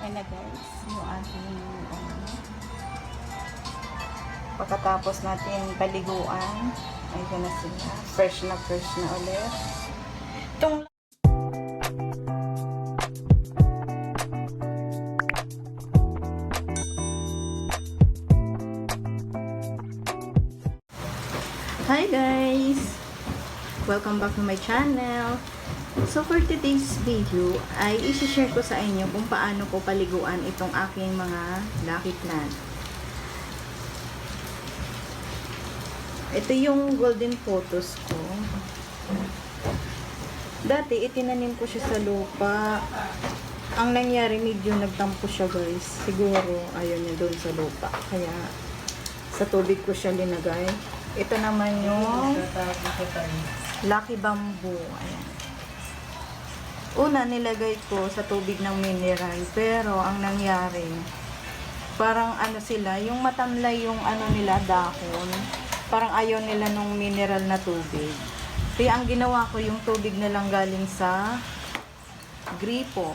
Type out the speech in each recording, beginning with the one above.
Ayan na guys, yung ating pagkatapos natin paliguan, ayan na sila. Fresh na ulit. Itong Hi guys! Welcome back to my channel. So for today's video ay isi-share ko sa inyo kung paano ko paliguan itong aking mga lucky plant. Ito yung golden photos ko. Dati itinanim ko siya sa lupa. Ang nangyari medyo nagtampo siya guys. Siguro ayaw niya doon sa lupa. Kaya sa tubig ko siya linagay. Ito naman yung lucky bamboo. Ayan. Una, nilagay ko sa tubig ng mineral. Pero, ang nangyari, parang ano sila, yung matamlay yung ano nila, dahon. Parang ayaw nila nung mineral na tubig. Kaya ang ginawa ko, yung tubig na lang galing sa gripo.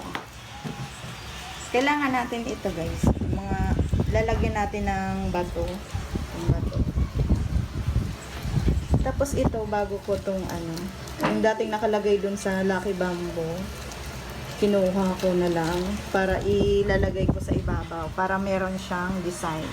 Kailangan natin ito guys. Mga, lalagyan natin ng bato. Yung bato. Tapos ito, bago ko tong ano, yung dating nakalagay dun sa lucky bamboo, kinuha ko na lang para ilalagay ko sa ibabaw para meron siyang design.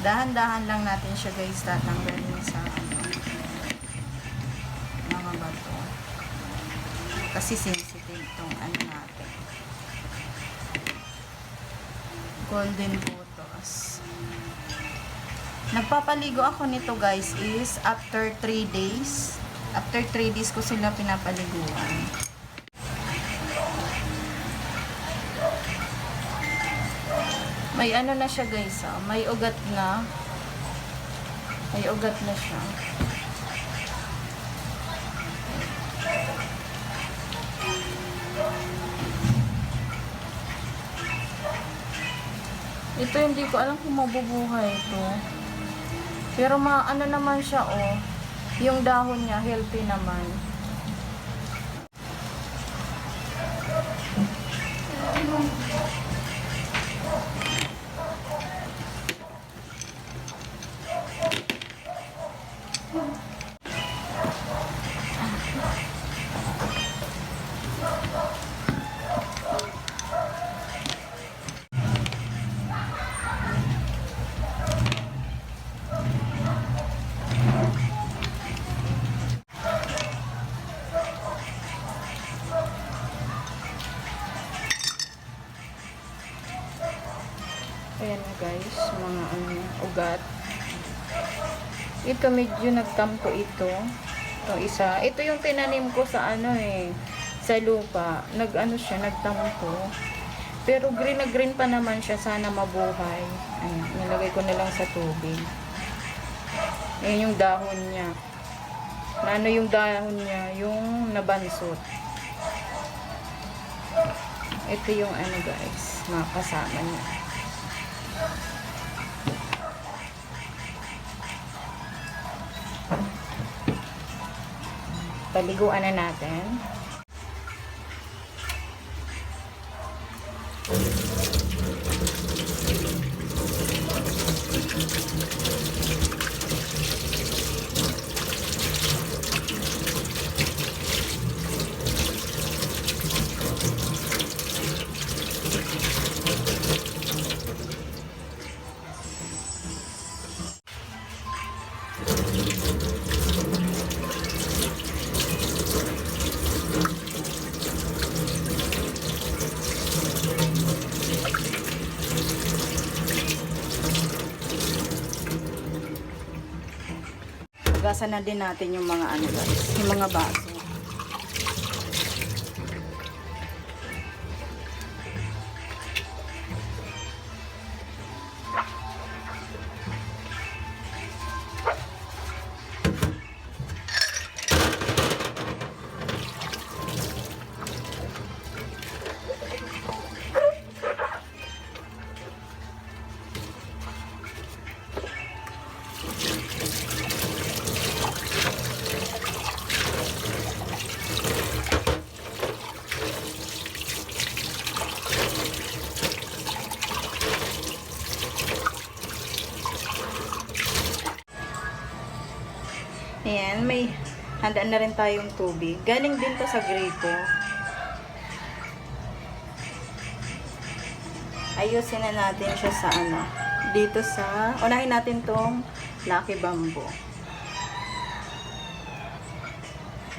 Dahan-dahan lang natin siya guys tatanggalin sa mga bato. Kasi sensitive itong ano natin. Golden photos. Nagpapaligo ako nito guys is after 3 days. After 3 days ko sila pinapaliguan. May ano na siya guys may ugat na. May ugat na siya. Ito hindi ko alam kung mabubuhay ito. Pero ano naman siya yung dahon niya healthy naman. Ayan na guys, mga ugat. Ito medyo nagtampo ito. Itong isa. Ito yung tinanim ko sa sa lupa. Siya, nagtampo. Pero green na green pa naman siya. Sana mabuhay. Ayan, nilagay ko na lang sa tubig. Ayan yung dahon niya. Yung dahon niya, yung nabansot. Ito yung guys, mga kasama niya. Paliguan na natin. Hugasan na din natin yung mga guys, yung mga baso. Ayan, may handa na rin tayong tubig. Galing din to sa gripo. Ayusin na natin siya sa ano. Dito sa, unahin natin tong Lucky Bamboo.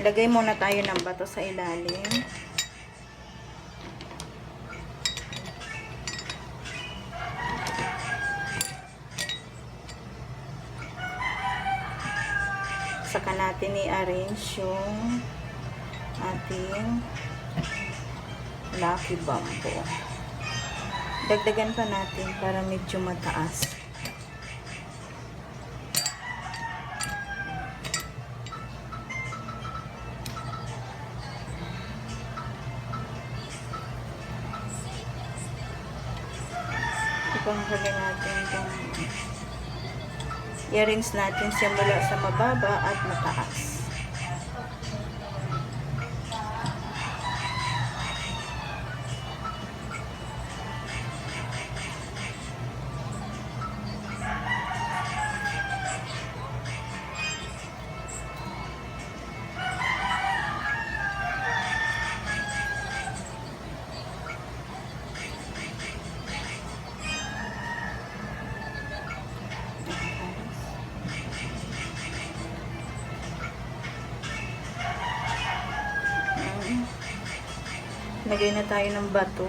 Lagay muna tayo ng bato sa ilalim. Saka natin i-arrange yung ating Lucky Bamboo. Dagdagan pa natin para medyo mataas. Ipanghalin natin itong i-arrange natin siya mula sa mababa at mataas. Lagay na tayo ng bato.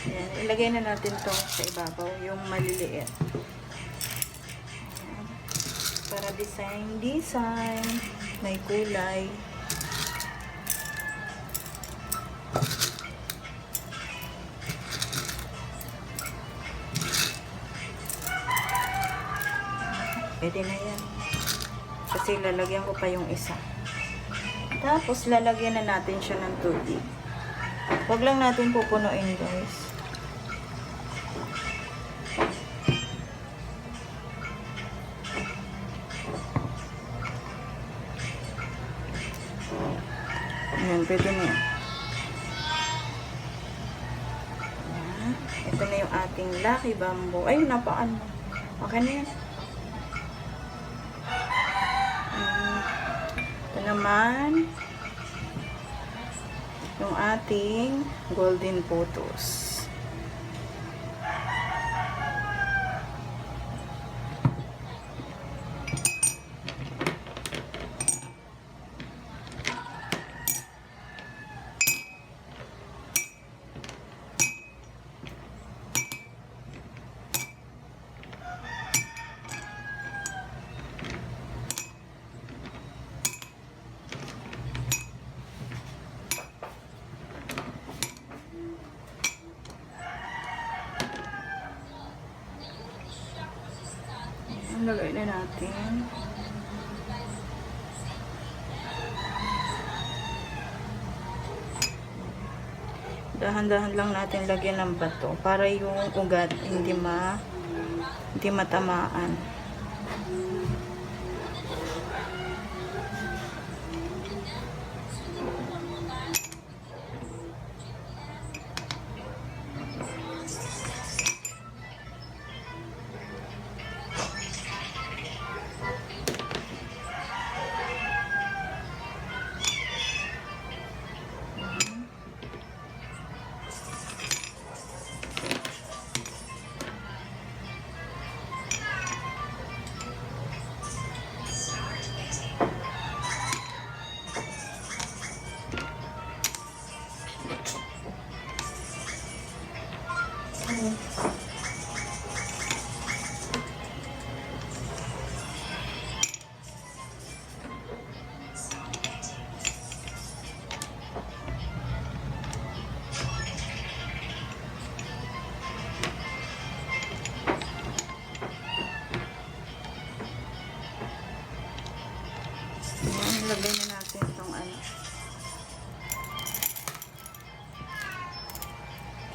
Ayan, ilagay na natin to sa ibabaw, yung maliliit. Ayan. Para design, may kulay. Pwede na yan. Kasi lalagyan ko pa yung isa. Tapos lalagyan na natin siya ng tubig. Huwag lang natin pupunuin, guys. Ayan, pwede na yan. Ayan. Ito na yung ating Lucky Bamboo. Ay, napaan mo. Okay na yan. Ito naman yung ating golden photos. Lagay na natin. Dahan-dahan lang natin lagyan ng bato para yung ugat hindi matamaan.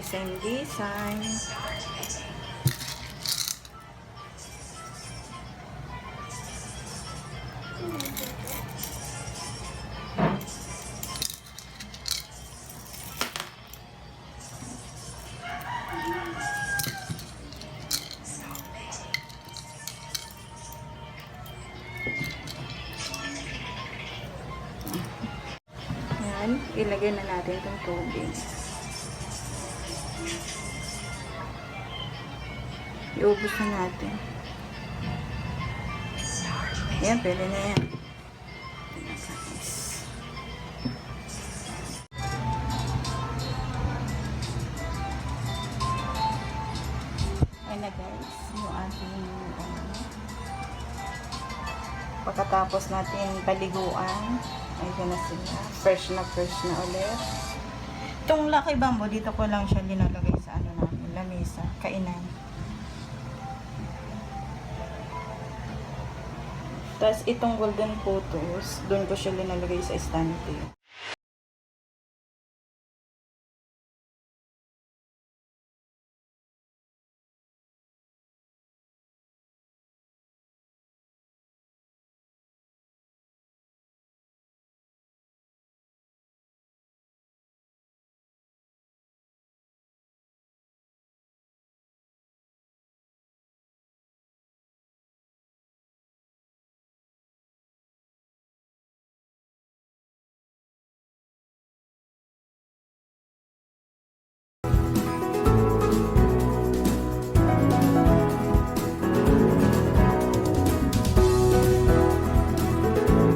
Same design. Yan, ilagay na natin itong tubig. Iubos na natin. Yan, pwede na yan. Ayan na guys, yung ating pagkatapos natin paliguan, ayan na sila. Fresh na ulit. Itong Lucky Bamboo, dito ko lang siya linalagay sa ano namin, lamesa, kainan. Tapos itong golden photos, doon ko siya linalagay sa estante.